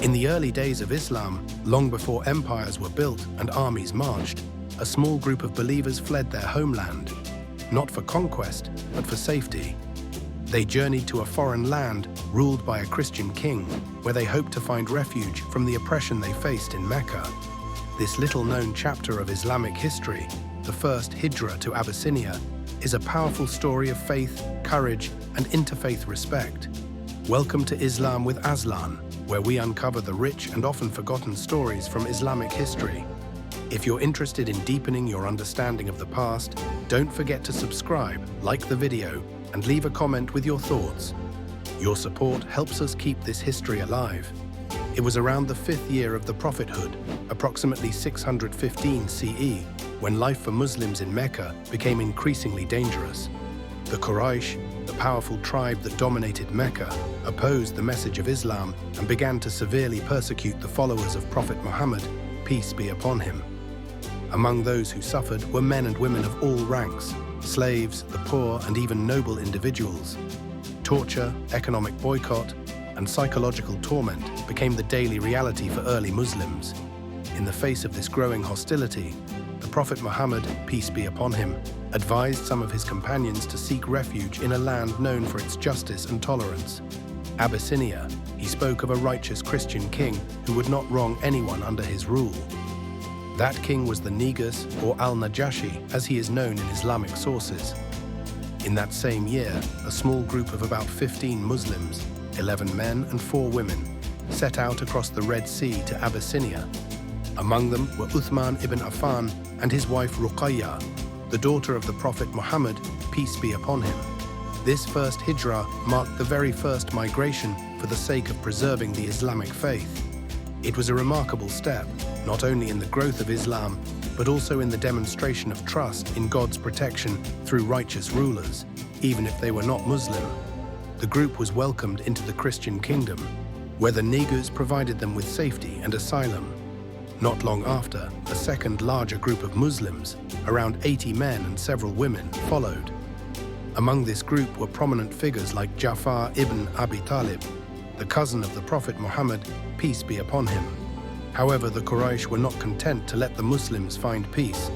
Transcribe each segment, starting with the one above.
In the early days of Islam, long before empires were built and armies marched, a small group of believers fled their homeland, not for conquest, but for safety. They journeyed to a foreign land ruled by a Christian king, where they hoped to find refuge from the oppression they faced in Mecca. This little-known chapter of Islamic history, the first hijrah to Abyssinia, is a powerful story of faith, courage, and interfaith respect. Welcome to Islam with Aslan, where we uncover the rich and often forgotten stories from Islamic history. If you're interested in deepening your understanding of the past, don't forget to subscribe, like the video, and leave a comment with your thoughts. Your support helps us keep this history alive. It was around the 5th year of the prophethood, approximately 615 CE, when life for Muslims in Mecca became increasingly dangerous. The Quraysh, the powerful tribe that dominated Mecca, opposed the message of Islam and began to severely persecute the followers of Prophet Muhammad, peace be upon him. Among those who suffered were men and women of all ranks, slaves, the poor, and even noble individuals. Torture, economic boycott, and psychological torment became the daily reality for early Muslims. In the face of this growing hostility, the Prophet Muhammad, peace be upon him, advised some of his companions to seek refuge in a land known for its justice and tolerance. Abyssinia, he spoke of a righteous Christian king who would not wrong anyone under his rule. That king was the Negus, or Al-Najashi, as he is known in Islamic sources. In that same year, a small group of about 15 Muslims, 11 men and 4 women, set out across the Red Sea to Abyssinia. Among them were Uthman ibn Affan and his wife Ruqayya, the daughter of the Prophet Muhammad, peace be upon him. This first hijrah marked the very first migration for the sake of preserving the Islamic faith. It was a remarkable step, not only in the growth of Islam, but also in the demonstration of trust in God's protection through righteous rulers, even if they were not Muslim. The group was welcomed into the Christian kingdom, where the Negus provided them with safety and asylum. Not long after, a second larger group of Muslims, around 80 men and several women, followed. Among this group were prominent figures like Ja'far ibn Abi Talib, the cousin of the Prophet Muhammad, peace be upon him. However, the Quraysh were not content to let the Muslims find peace.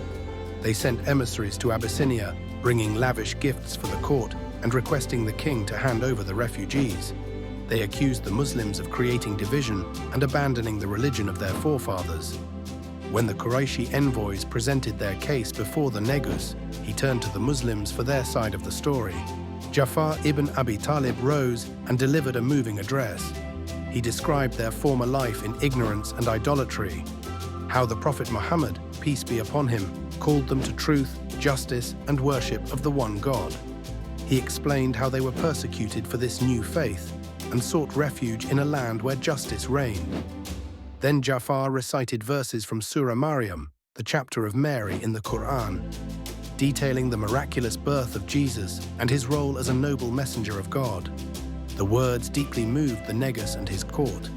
They sent emissaries to Abyssinia, bringing lavish gifts for the court and requesting the king to hand over the refugees. They accused the Muslims of creating division and abandoning the religion of their forefathers. When the Qurayshi envoys presented their case before the Negus, he turned to the Muslims for their side of the story. Ja'far ibn Abi Talib rose and delivered a moving address. He described their former life in ignorance and idolatry, how the Prophet Muhammad, peace be upon him, called them to truth, justice, and worship of the one God. He explained how they were persecuted for this new faith and sought refuge in a land where justice reigned. Then Ja'far recited verses from Surah Maryam, the chapter of Mary in the Quran, detailing the miraculous birth of Jesus and his role as a noble messenger of God. The words deeply moved the Negus and his court.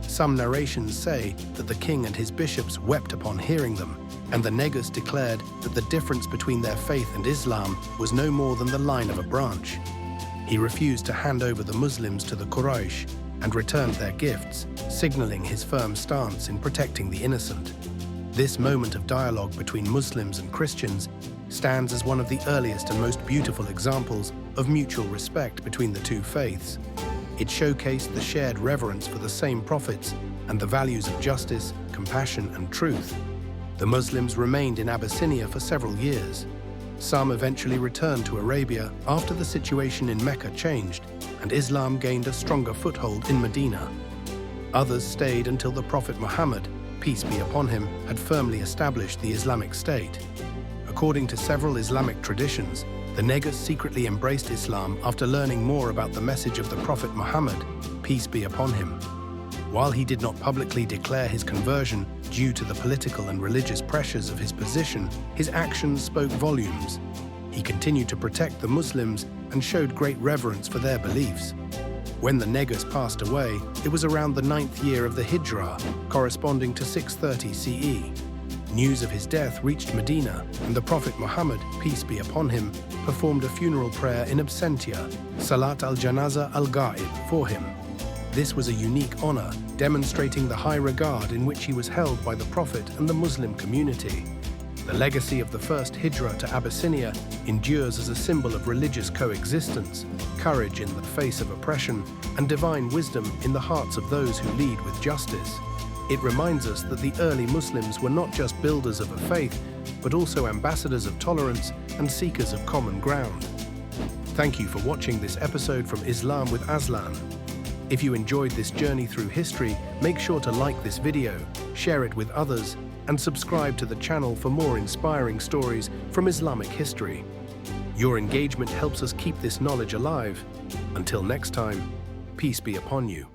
Some narrations say that the king and his bishops wept upon hearing them, and the Negus declared that the difference between their faith and Islam was no more than the line of a branch. He refused to hand over the Muslims to the Quraysh and returned their gifts, signaling his firm stance in protecting the innocent. This moment of dialogue between Muslims and Christians stands as one of the earliest and most beautiful examples of mutual respect between the two faiths. It showcased the shared reverence for the same prophets and the values of justice, compassion, and truth. The Muslims remained in Abyssinia for several years. Some eventually returned to Arabia after the situation in Mecca changed and Islam gained a stronger foothold in Medina. Others stayed until the Prophet Muhammad, peace be upon him, had firmly established the Islamic State. According to several Islamic traditions, the Negus secretly embraced Islam after learning more about the message of the Prophet Muhammad, peace be upon him. While he did not publicly declare his conversion due to the political and religious pressures of his position, his actions spoke volumes. He continued to protect the Muslims and showed great reverence for their beliefs. When the Negus passed away, it was around the 9th year of the hijrah, corresponding to 630 CE. News of his death reached Medina, and the Prophet Muhammad, peace be upon him, performed a funeral prayer in absentia, Salat al-Janaza al-Ghaib, for him. This was a unique honor, demonstrating the high regard in which he was held by the Prophet and the Muslim community. The legacy of the first hijrah to Abyssinia endures as a symbol of religious coexistence, courage in the face of oppression, and divine wisdom in the hearts of those who lead with justice. It reminds us that the early Muslims were not just builders of a faith, but also ambassadors of tolerance and seekers of common ground. Thank you for watching this episode from Islam with Aslan. If you enjoyed this journey through history, make sure to like this video, share it with others, and subscribe to the channel for more inspiring stories from Islamic history. Your engagement helps us keep this knowledge alive. Until next time, peace be upon you.